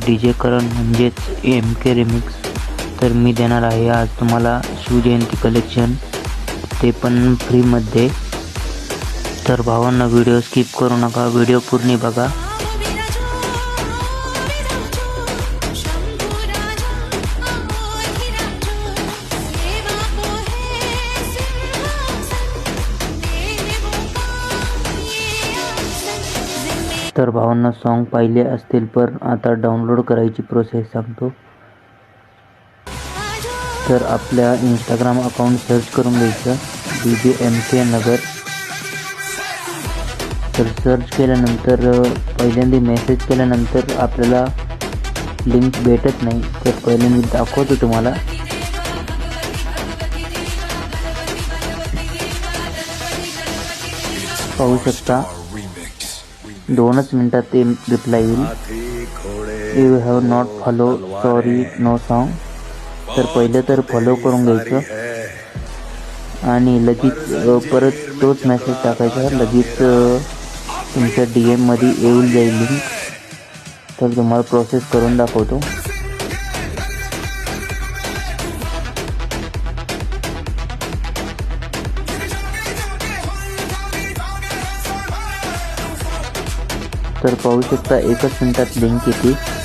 DJ करण म्हणजेच MK remix. तर मी देणार आहे आज तुम्हाला शिवजयंती कलेक्शन, ते पण फ्रीमध्ये. तर भावांना व्हिडिओ स्किप करू नका, व्हिडिओ पूर्ण बघा. तर भावांना सॉन्ग पाहिले असतील, पण आता डाउनलोड करायची प्रोसेस सांगतो. तर आपल्या इंस्टाग्राम अकाउंट सर्च करून घ्यायचं DJ MK नगर. तर सर्च केल्यानंतर पहिल्यांदा मेसेज केल्यानंतर आपल्याला लिंक भेटत नाही. तर पहिले मी दाखवतो तुम्हाला. पाहू शकता 2च मिनिटात ते रिप्लाय येईल. You have not follow, sorry no song. तर पहिले तर फॉलो करून घ्यायचं आणि लगेच परत तोच मेसेज टाकायचा. लगेच तुमच्या DM मध्ये येऊन जाईल लिंक. तर तुम्हाला प्रोसेस करून दाखवतो. तर पाहू शकता 1च मिनिटात लिंक येते.